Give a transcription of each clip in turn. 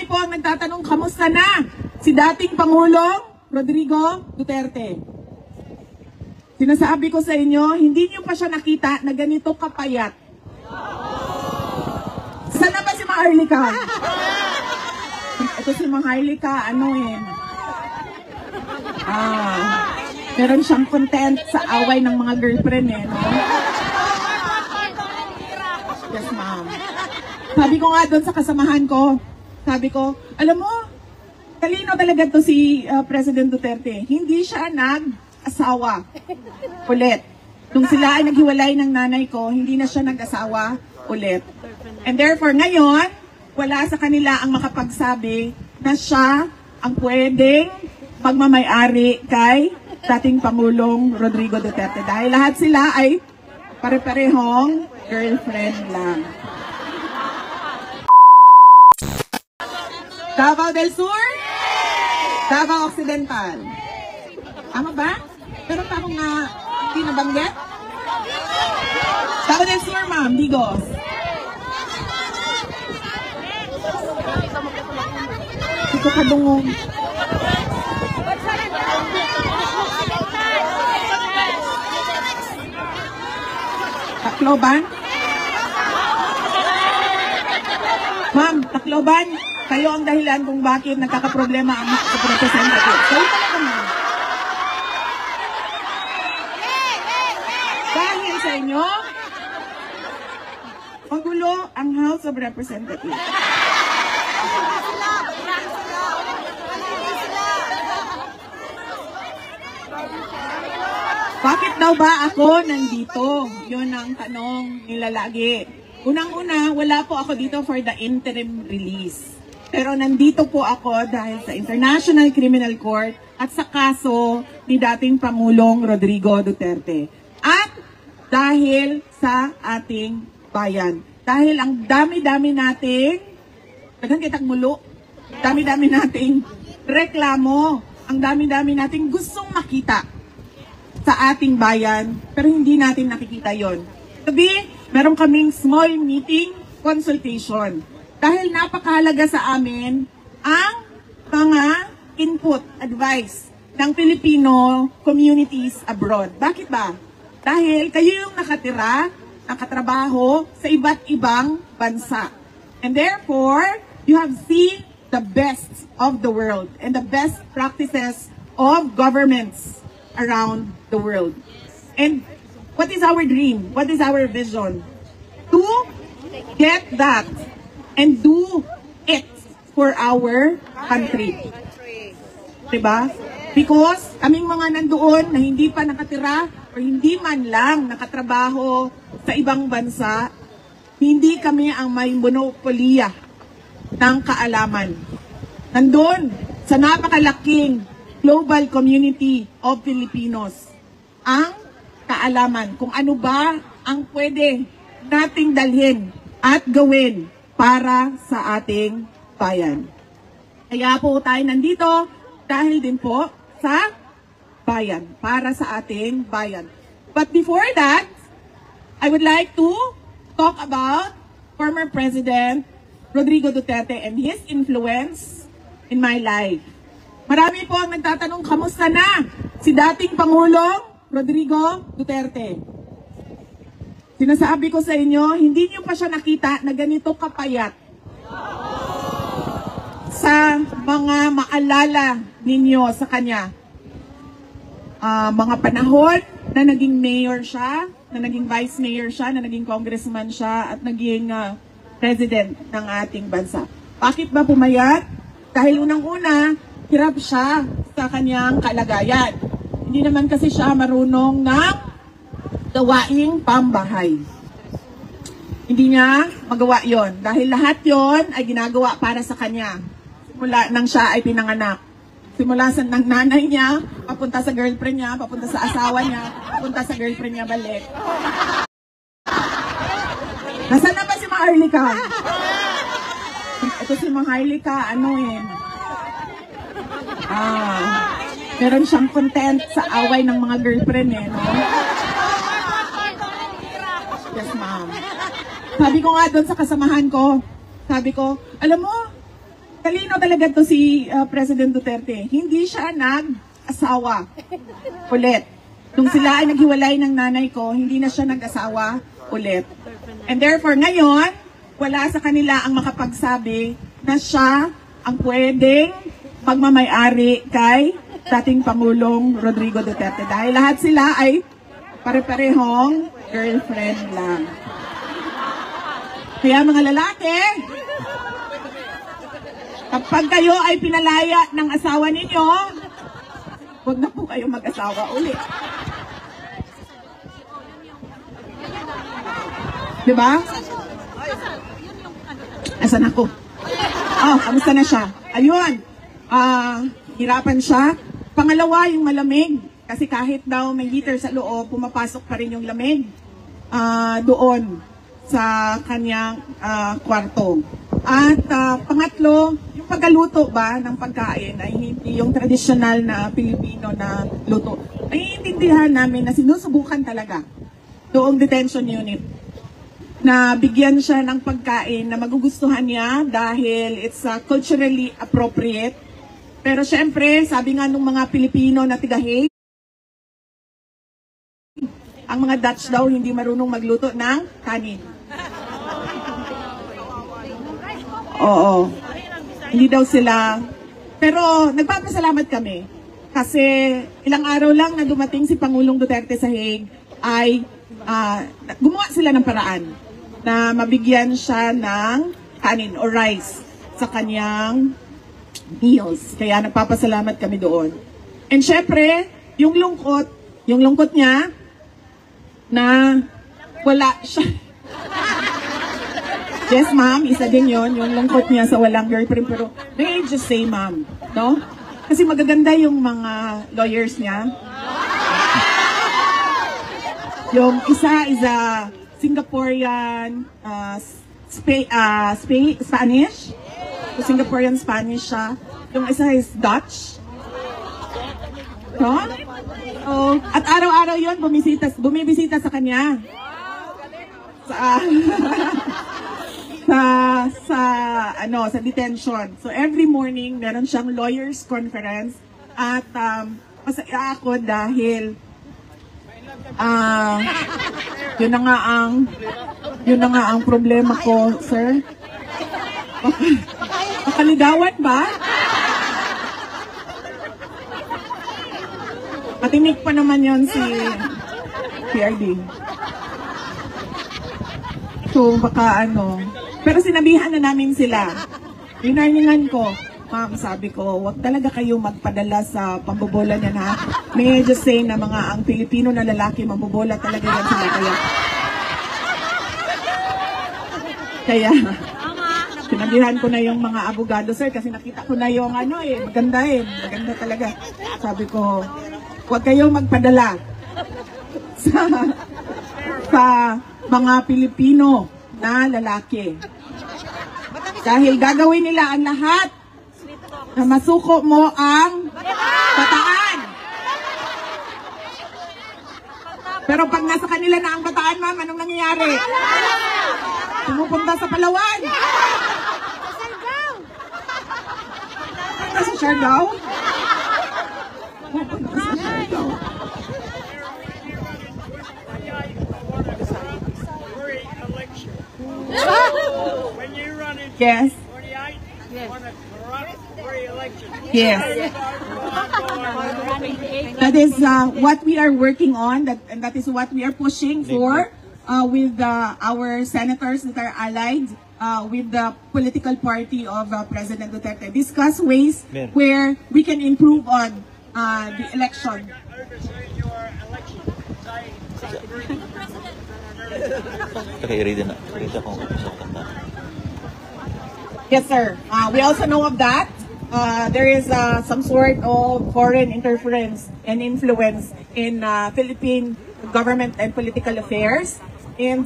Marami po ang nagtatanong, kamusta na si dating Pangulong Rodrigo Duterte? Sinasabi ko sa inyo, hindi niyo pa siya nakita na ganito kapayat. Sana ba si Maharlika? Ito si Maharlika, meron siyang content sa away ng mga girlfriend no? Yes, ma'am. Sabi ko nga doon sa kasamahan ko, sabi ko, alam mo, talino talaga to si President Duterte. Hindi siya nag-asawa ulit. Nung sila ay naghiwalay ng nanay ko, hindi na siya nag-asawa ulit. And therefore, ngayon, wala sa kanila ang makapagsabi na siya ang pwedeng magmamay-ari kay dating Pangulong Rodrigo Duterte. Dahil lahat sila ay pare-parehong girlfriend lang. Davao del Sur? Davao Occidental? Tama ba? Pero pa akong hindi nabanggit? Davao del Sur, ma'am. Digos. Ito kadungong. Tacloban? Ma'am, Tacloban, kayo ang dahilan kung bakit nagkakaproblema ang mga representative. Kayo talaga, ma'am. Dahil sa inyo, magulo ang House of Representatives. Bakit daw ba ako nandito? Yun ang tanong nila lagi. Unang-una, wala po ako dito for the interim release. Pero nandito po ako dahil sa International Criminal Court at sa kaso ni dating Pangulong Rodrigo Duterte. At dahil sa ating bayan. Dahil ang dami-dami nating, dami-dami nating reklamo, ang dami-dami nating gustong makita sa ating bayan, pero hindi natin nakikita yon. Sabi, meron kaming small meeting consultation. Dahil napakahalaga sa amin ang mga input, advice ng Filipino communities abroad. Bakit ba? Dahil kayo yung nakatira, nakatrabaho sa iba't ibang bansa. And therefore, you have seen the best of the world and the best practices of governments around the world. And what is our dream? What is our vision? To get that and do it for our country. Diba? Because kaming mga nandoon na hindi pa nakatira o hindi man lang nakatrabaho sa ibang bansa, hindi kami ang may monopolya ng kaalaman. Nandun sa napakalaking global community of Filipinos ang kaalaman kung ano ba ang pwede nating dalhin at gawin para sa ating bayan. Kaya po tayo nandito dahil din po sa bayan, para sa ating bayan. But before that, I would like to talk about former President Rodrigo Duterte and his influence in my life. Marami po ang nagtatanong, kamusta na si dating Pangulong Rodrigo Duterte? Sinasabi ko sa inyo, hindi niyo pa siya nakita na ganito kapayat. Sa mga maalala ninyo sa kanya, mga panahon na naging mayor siya, na naging vice mayor siya, na naging congressman siya, at naging president ng ating bansa. Bakit ba pumayat? Dahil unang-una, hirap siya sa kanyang kalagayan. Hindi naman kasi siya marunong ng gawaing pambahay. Hindi niya magawa yon dahil lahat yon ay ginagawa para sa kanya. Simula nang siya ay pinanganak. Simula sa ng nanay niya, papunta sa girlfriend niya, papunta sa asawa niya, papunta sa girlfriend niya balik. Nasaan na ba si Maharlika? Ito si Maharlika, meron siyang content sa away ng mga girlfriend no? Yes, ma'am. Sabi ko nga doon sa kasamahan ko, sabi ko, alam mo, talino talaga to si President Duterte. Hindi siya nag-asawa ulit. Nung sila ay naghiwalay ng nanay ko, hindi na siya nag-asawa ulit. And therefore, ngayon, wala sa kanila ang makapagsabi na siya ang pwedeng magmamay-ari kay dating Pangulong Rodrigo Duterte. Dahil lahat sila ay pare-parehong girlfriend lang. Kaya mga lalaki, kapag kayo ay pinalaya ng asawa ninyo, huwag na po kayo mag-asawa ulit. Diba? Asan ako? Oh, kamusta na siya? Ayun. Hirapan siya. Pangalawa, yung malamig. Kasi kahit daw may heater sa loob, pumapasok pa rin yung lamig doon sa kanyang kwarto. At pangatlo, yung pagkaluto ba ng pagkain ay hindi yung tradisyonal na Pilipino na luto. Naiintindihan namin na sinusubukan talaga doong detention unit na bigyan siya ng pagkain na magugustuhan niya dahil it's culturally appropriate. Pero syempre, sabi nga nung mga Pilipino na tiga-Hague, ang mga Dutch daw hindi marunong magluto ng kanin. Oo. Hindi daw sila. Pero nagpapasalamat kami kasi ilang araw lang na dumating si Pangulong Duterte sa Hague ay gumawa sila ng paraan na mabigyan siya ng kanin o rice sa kanyang meals. Kaya nagpapasalamat kami doon. And syempre, yung lungkot niya na wala siya. Yes, ma'am, isa din yon yung lungkot niya sa walang girlfriend. Pero may I just say, ma'am, no? Kasi magaganda yung mga lawyers niya. Yung isa is a Singaporean Spanish. So, Singaporean Spanish siya. Yung isa is Dutch. No? So, at araw-araw yun, bumibisita sa kanya. Sa detention. So, every morning, meron siyang lawyers conference. At masaya ako dahil yun na nga ang problema ko, sir. Makaligawan ba? Matinik pa naman yon si PRD. So, baka pero sinabihan na namin sila. Winarningan ko. Ma'am, sabi ko, wag talaga kayo magpadala sa pambobola niyan, ha? May I just say na ang Pilipino na lalaki, mambobola talaga yan sila. Kaya, sinabihan ko na yung mga abogado, sir, kasi nakita ko na yung maganda maganda talaga. Sabi ko, wag kayong magpadala sa mga Pilipino na lalaki. Dahil gagawin nila ang lahat na masuko mo ang bataan. Pero pag nasa kanila na ang bataan, ma'am, anong nangyayari? Pumupunta sa Palawan. Punta sa Siargao? Pupunta sa Siargao. When you run in Yes. 48, you want to corrupt free election. Yes. That is what we are working on, and that is what we are pushing for with our senators that are allied with the political party of President Duterte. Discuss ways where we can improve on the election. Overseeing your election. Yes, sir. We also know of that. There is some sort of foreign interference and influence in Philippine government and political affairs. And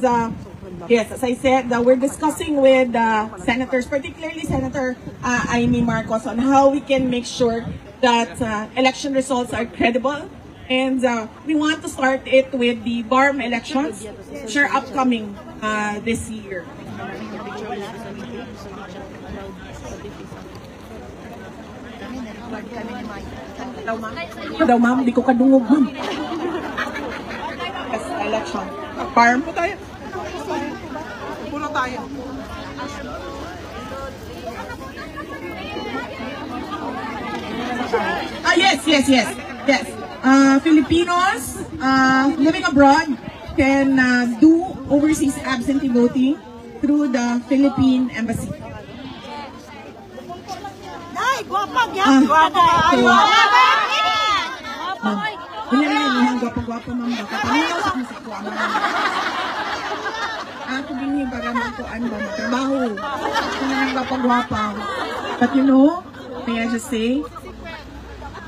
yes, as I said, we're discussing with senators, particularly Senator Amy Marcos, on how we can make sure that election results are credible. And we want to start it with the BARM elections, which are upcoming this year. Daw ma'am, di ko kadungog ma'am. Yes, election. Farm po tayo. Puno tayo. Yes. Filipinos living abroad can do overseas absentee voting through the Philippine Embassy. Ay, guwapa yan. Guwapa. Guwapo ma'am. Kapanaw sa kong sakwa ma'am. Ako din yung para magkuhan ba magtrabaho. Kung nang gwapo-gwapa. But you know, may I just say,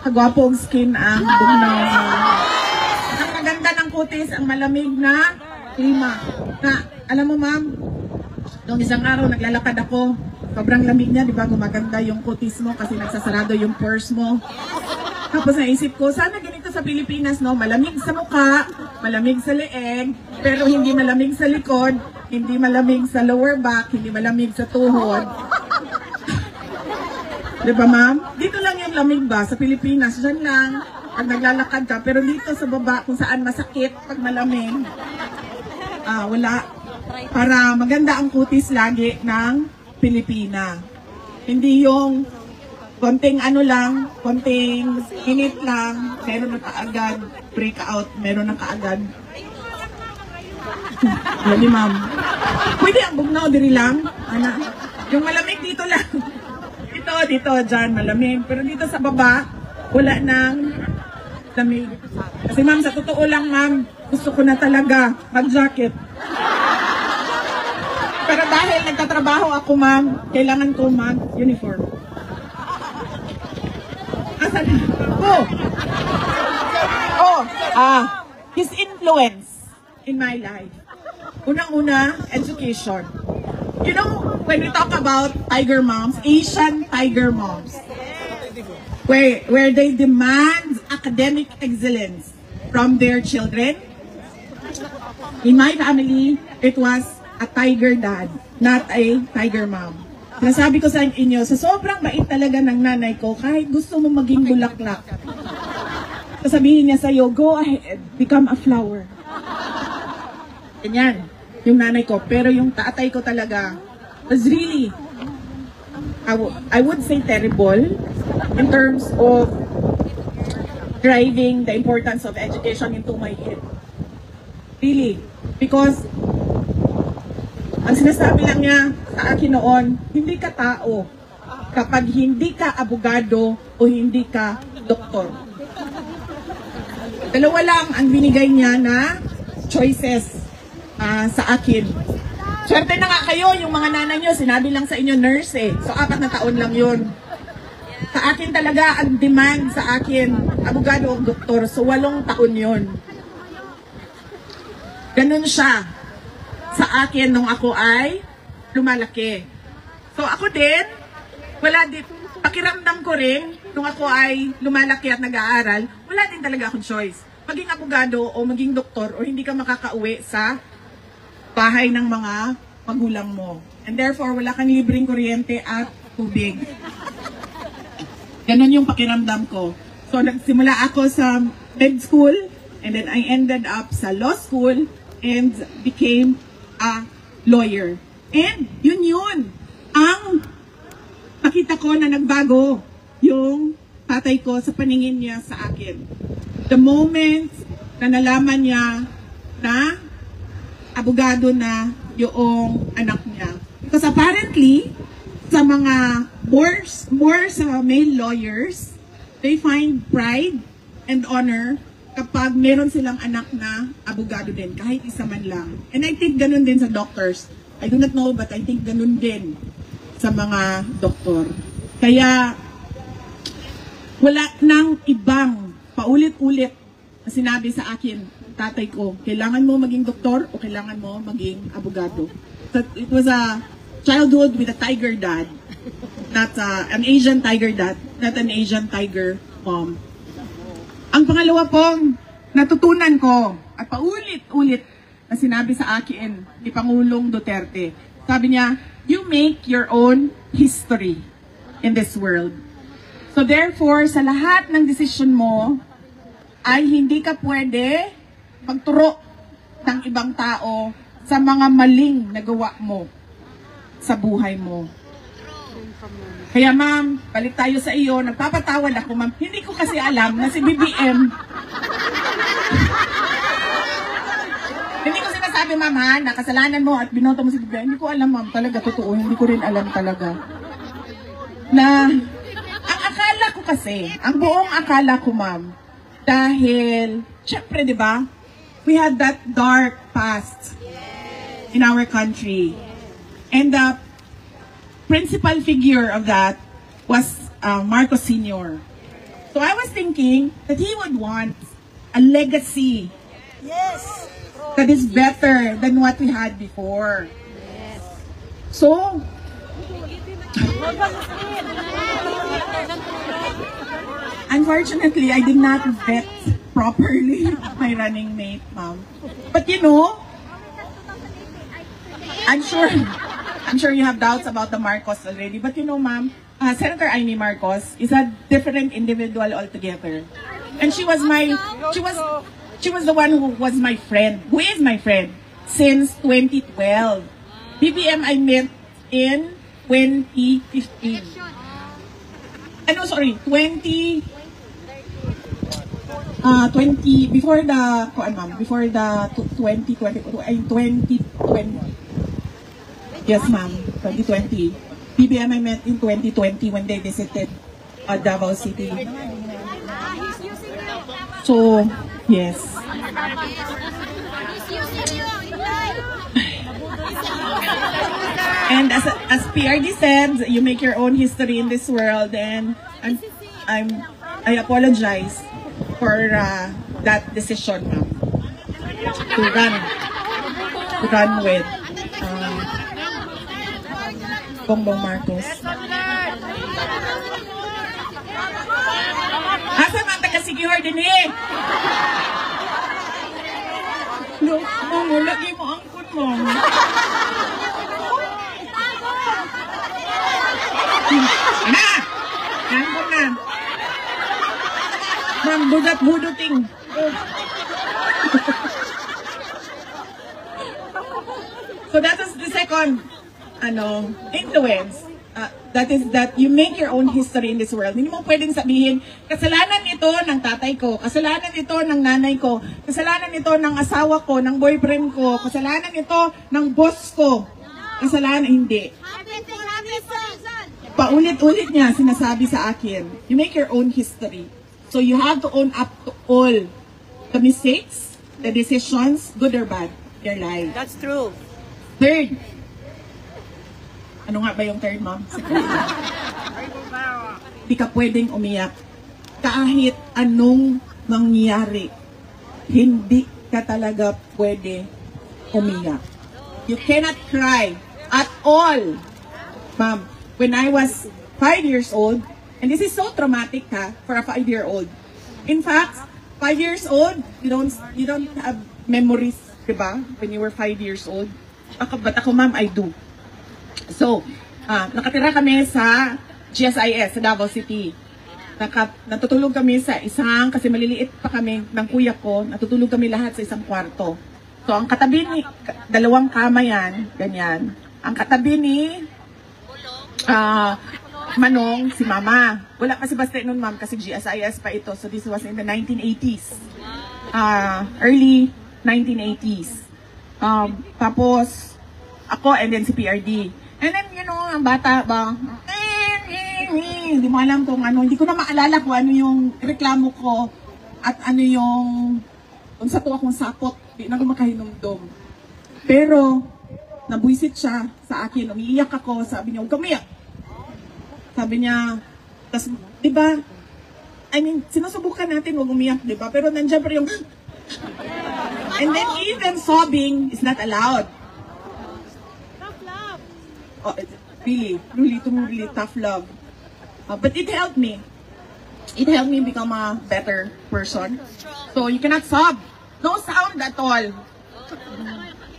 kagwapo ang skin ang bugnaw. Ang maganda ng kutis, ang malamig na klima. Alam mo ma'am, noong isang araw naglalakad ako, sobrang lamig niya, di ba? Gumaganda yung kutis mo kasi nagsasarado yung pores mo. Tapos naisip ko, sana ganito sa Pilipinas, no? Malamig sa mukha, malamig sa leeg, pero hindi malamig sa likod, hindi malamig sa lower back, hindi malamig sa tuhod. Diba ma'am? Dito lang yung lamig ba? Sa Pilipinas, dyan lang. Pag naglalakad ka. Pero dito sa baba, kung saan masakit, pag malamig, wala. Para maganda ang kutis lagi ng Pilipina. Hindi yung konting ano lang, konting init lang, meron na kaagad, breakout, meron na kaagad. Hindi ma'am. Pwede ang bugnaw, diri lang. Ana. Yung malamig dito lang. Dito, dyan, malamig. Pero dito sa baba, wala nang lamig. Kasi ma'am, sa totoo lang ma'am, gusto ko na talaga mag-jacket. Pero dahil nagtatrabaho ako ma'am, kailangan ko mag-uniform. Asan? His influence in my life. Unang-una, education. You know, when we talk about tiger moms, Asian tiger moms, where they demand academic excellence from their children, in my family, it was a tiger dad, not a tiger mom. Nasabi ko sa inyo, sa sobrang bait talaga ng nanay ko, kahit gusto mo maging bulaklak, sasabihin niya sa'yo, go ahead, become a flower. Ganyan. Yung nanay ko, pero yung tatay ko talaga was really, I would say terrible in terms of driving the importance of education into my head. Really. Because ang sinasabi lang niya sa akin noon, hindi ka tao kapag hindi ka abogado o hindi ka doktor. Dalawa lang ang binigay niya na choices sa akin. Swerte na nga kayo, yung mga nanay nyo, sinabi lang sa inyo nurse eh. So 4 na taon lang yun. Sa akin talaga, ang demand sa akin, abogado o doktor. So 8 taon yun. Ganun siya sa akin nung ako ay lumalaki. So ako din, pakiramdam ko rin, nung ako ay lumalaki at nag-aaral, wala din talaga akong choice. Maging abogado o maging doktor o hindi ka makakauwi sa bahay ng mga magulang mo. And therefore, wala kang libreng kuryente at tubig. Ganon yung pakiramdam ko. So, nagsimula ako sa med school, and then I ended up sa law school, and became a lawyer. And yun, ang nakita ko na nagbago yung tatay ko sa paningin niya sa akin. The moment na nalaman niya na abogado na yung anak niya. Because apparently, sa mga more sa male lawyers, they find pride and honor kapag meron silang anak na abogado din, kahit isa man lang. And I think ganun din sa doctors. I do not know, but I think ganun din sa mga doktor. Kaya, wala nang ibang paulit-ulit na sinabi sa akin, tatay ko, kailangan mo maging doktor o kailangan mo maging abogado. So it was a childhood with a tiger dad, not an Asian tiger dad, not an Asian tiger mom. Ang pangalawa pong natutunan ko at paulit-ulit na sinabi sa akin ni Pangulong Duterte, sabi niya, you make your own history in this world. So therefore, sa lahat ng desisyon mo, ay hindi ka pwede magturo ng ibang tao sa mga maling nagawa mo sa buhay mo. Kaya ma'am, balik tayo sa iyo. Nagpapatawad ako ma'am. Hindi ko kasi alam na si BBM. Hindi ko sinasabi ma'am ha, na kasalanan mo at binoto mo si BBM. Hindi ko alam ma'am, talaga totoo. Hindi ko rin alam talaga. Na, ang akala ko kasi, ang buong akala ko ma'am, dahil, syempre di ba, we had that dark past in our country. And the principal figure of that was Marcos Sr. So I was thinking that he would want a legacy Yes. that is better than what we had before. So, unfortunately, I did not vet properly my running mate, ma'am. But you know, I'm sure you have doubts about the Marcos already. But you know, ma'am, Senator Amy Marcos is a different individual altogether. And she was the one who was my friend, who is my friend, since 2012. BBM I met in 2015. No, sorry, 20, before the 2020. Yes, ma'am, 2020. BBM I met in 2020 when they visited Davao City. So, yes. And as PRD said, you make your own history in this world, and I apologize for that decision, ma'am, to run with Bongbong Marcos. Asa man taga-Sigihor din eh? No, ma'am, lagi mo ang kun mo. Ana! Nangkot na. Ma'am, budat-buduting. So that is the second influence. That is that you make your own history in this world. Hindi mo pwedeng sabihin, kasalanan ito ng tatay ko, kasalanan ito ng nanay ko, kasalanan ito ng asawa ko, ng boyfriend ko, kasalanan ito ng boss ko. Kasalanan, hindi. Paulit-ulit niya sinasabi sa akin, you make your own history. So you have to own up to all the mistakes, the decisions, good or bad, your life. That's true. Third, ano nga ba yung third, ma'am? Di ka pwedeng umiyak. Kahit anong mangyari, hindi ka talaga pwede umiyak. You cannot cry at all. Ma'am, when I was 5 years old, and this is so traumatic for a 5-year-old. In fact, 5 years old, you don't have memories, diba? When you were 5 years old. But ako, ma'am, I do. So, nakatira kami sa GSIS, sa Davao City. Natutulog kami sa kasi maliliit pa kami ng kuya ko, natutulog kami lahat sa isang kwarto. So, ang katabi ni, dalawang kama yan, ganyan. Ang katabi ni Manong, si Mama. Wala pa si Baste noon, ma'am, kasi GSIS pa ito. So, this was in the 1980s. Early 1980s. Tapos, ako and then si PRD. And then, you know, ang bata ba, hindi mo alam kung ano, hindi ko na maalala kung ano yung reklamo ko at ano yung, kung sa to akong sapot, hindi na ako makahinumdum. Pero, nabuisit siya sa akin, umiiyak ako, sabi niya, huwag kamiyak. Sabi niya, tas, di ba, I mean, sinusubukan natin huwag umiyak, di ba? Pero nandiyan pa yung, and then even sobbing is not allowed. Oh, really tough love. But it helped me. It helped me become a better person. So you cannot sob. No sound at all.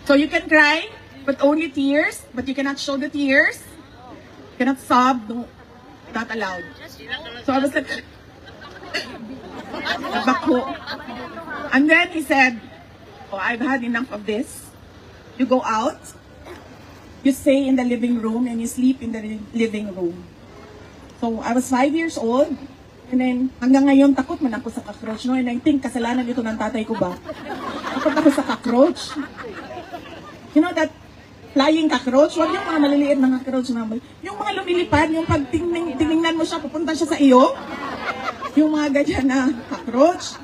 So you can cry, but only tears. But you cannot show the tears. You cannot sob. not allowed. So I was like, bako. And then he said, oh, I've had enough of this. You go out, you stay in the living room, and you sleep in the living room. So I was 5 years old, and then hanggang ngayon takot man ako sa cockroach, no? And I think kasalanan ito ng tatay ko ba? Takot ako sa cockroach. You know that flying cockroach? Huwag yung mga maliliit na cockroach na yung mga lumilipad, yung pag tinignan mo siya, pupunta siya sa iyo. Yung mga ganyan na cockroach.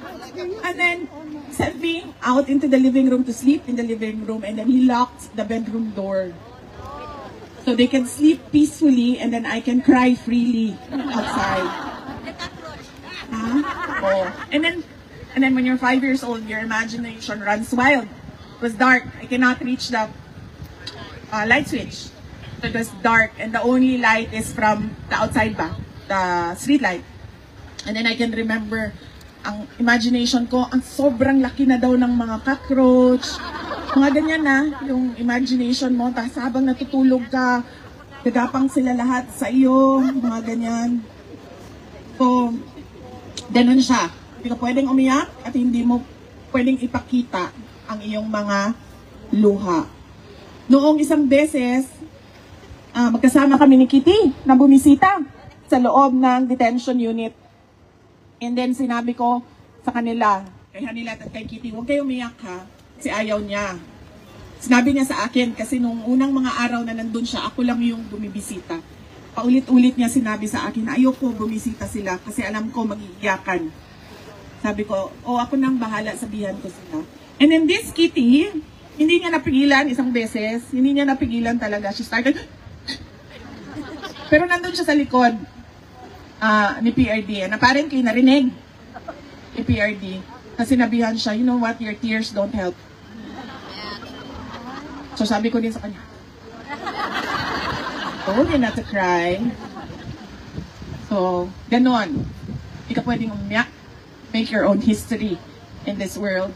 And then, sent me out into the living room to sleep in the living room, and then he locked the bedroom door. So they can sleep peacefully, and then I can cry freely outside. Oh. And then when you're 5 years old, your imagination runs wild. It was dark. I cannot reach the light switch. So it was dark, and the only light is from the outside ba, the street light. And then I can remember, ang imagination ko, ang sobrang laki na daw ng mga cockroach. Mga ganyan na, yung imagination mo, tapos habang natutulog ka, gagapang sila lahat sa iyo, mga ganyan. So, ganun siya. Hindi ka pwedeng umiyak at hindi mo pwedeng ipakita ang iyong mga luha. Noong isang beses, magkasama kami ni Kitty na bumisita sa loob ng detention unit. And then sinabi ko sa kanila, kay Hanilat at kay Kitty, huwag kayo umiyak ha, kasi ayaw niya. Sinabi niya sa akin, kasi nung unang mga araw na nandun siya, ako lang yung bumibisita. Paulit-ulit niya sinabi sa akin, ayoko bumisita sila kasi alam ko mag-iiyakan. Sabi ko, ako nang bahala, sabihan ko sila. And then this Kitty, hindi niya napigilan isang beses, hindi niya napigilan talaga. She started, pero nandun siya sa likod ni PRD, and apparently narinig ni PRD kasi sinabihan siya, you know what, your tears don't help. So sabi ko din sa kanya, told you not to cry. So ganon, hindi ka pwedeng umiyak. Make your own history in this world,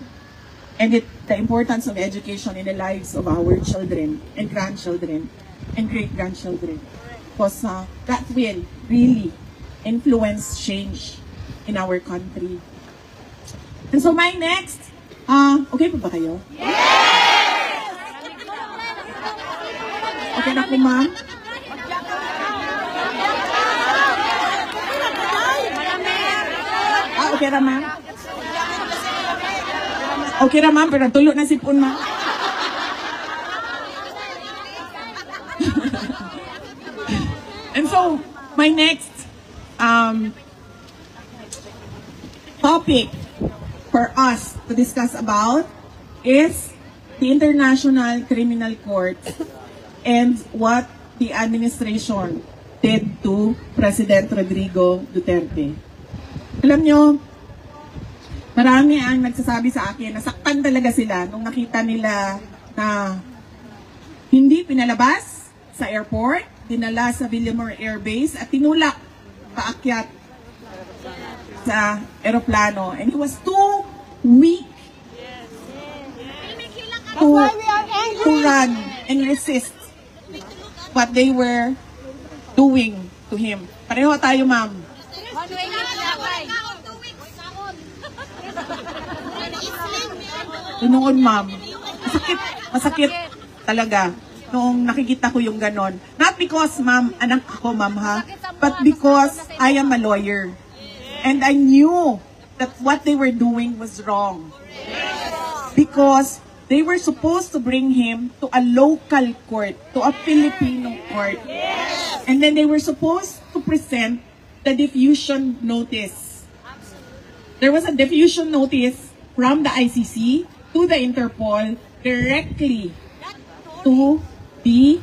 and the importance of education in the lives of our children and grandchildren and great-grandchildren, because that will really influence change in our country. And so my next, okay po ba kayo? Yes! Okay na po, ma'am? Okay na, ma'am? Okay na, ma'am, pero tulo na sipon, ma'am. And so, my next topic for us to discuss about is the International Criminal Court and what the administration did to President Rodrigo Duterte. Alam nyo, marami ang nagsasabi sa akin, nasaktan talaga sila nung nakita nila na hindi pinalabas sa airport, dinala sa Villamor Air Base at tinulak paakyat sa aeroplano, and he was too weak to run and resist what they were doing to him. Pareho tayo, ma'am. Noon, ma'am, masakit talaga noong nakikita ko yung ganon. Not because, ma'am, anak ako, ma'am, ha? But because I am a lawyer. And I knew that what they were doing was wrong. Because they were supposed to bring him to a local court, to a Filipino court. And then they were supposed to present the diffusion notice. There was a diffusion notice from the ICC to the Interpol directly to the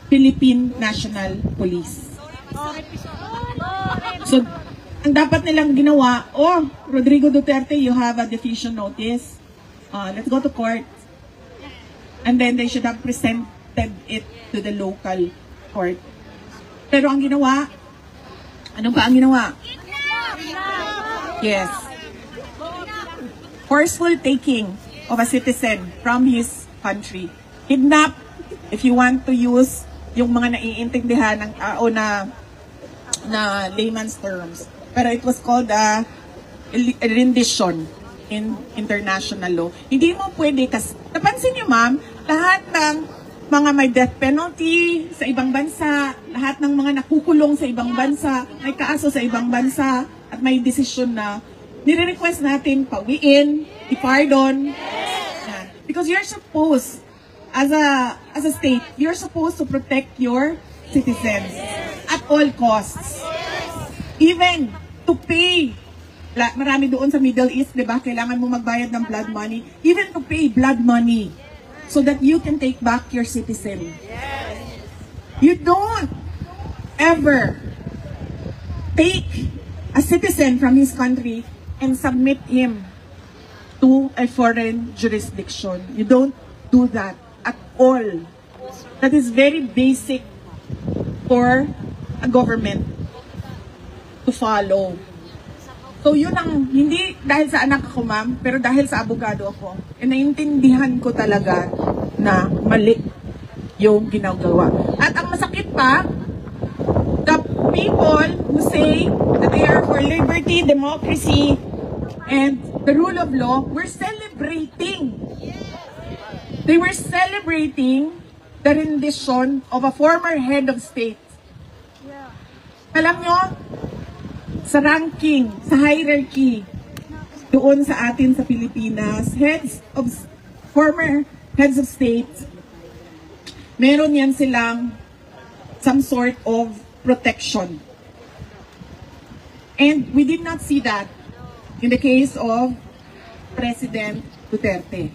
Philippine National Police. So, ang dapat nilang ginawa, Rodrigo Duterte, you have a diffusion notice. Let's go to court. And then they should have presented it to the local court. Pero ang ginawa, ano ba ang ginawa? Yes. Forceful taking of a citizen from his country. Kidnap, if you want to use yung mga naiintindihan ng tao na na layman's terms. Pero it was called a rendition in international law. Hindi mo pwede, kasi napansin niyo ma'am, lahat ng mga may death penalty sa ibang bansa, lahat ng mga nakukulong sa ibang bansa, may kaso sa ibang bansa, at may desisyon na nire-request natin pawiin, i-pardon. Yan. Because you're supposed, as a state, you're supposed to protect your citizens at all costs. Even to pay, marami doon sa Middle East, di ba? Kailangan mo magbayad ng blood money. Even to pay blood money so that you can take back your citizen. You don't ever take a citizen from his country and submit him to a foreign jurisdiction. You don't do that at all. That is very basic for a government to follow. So yun ang, hindi dahil sa anak ako ma'am, pero dahil sa abogado ako, naiintindihan ko talaga na mali yung ginagawa. At ang masakit pa, the people who say that they are for liberty, democracy, and the rule of law, were celebrating. They were celebrating the rendition of a former head of state. Alam nyo, sa ranking, sa hierarchy, doon sa atin sa Pilipinas, former heads of state, meron yan silang some sort of protection. And we did not see that in the case of President Duterte.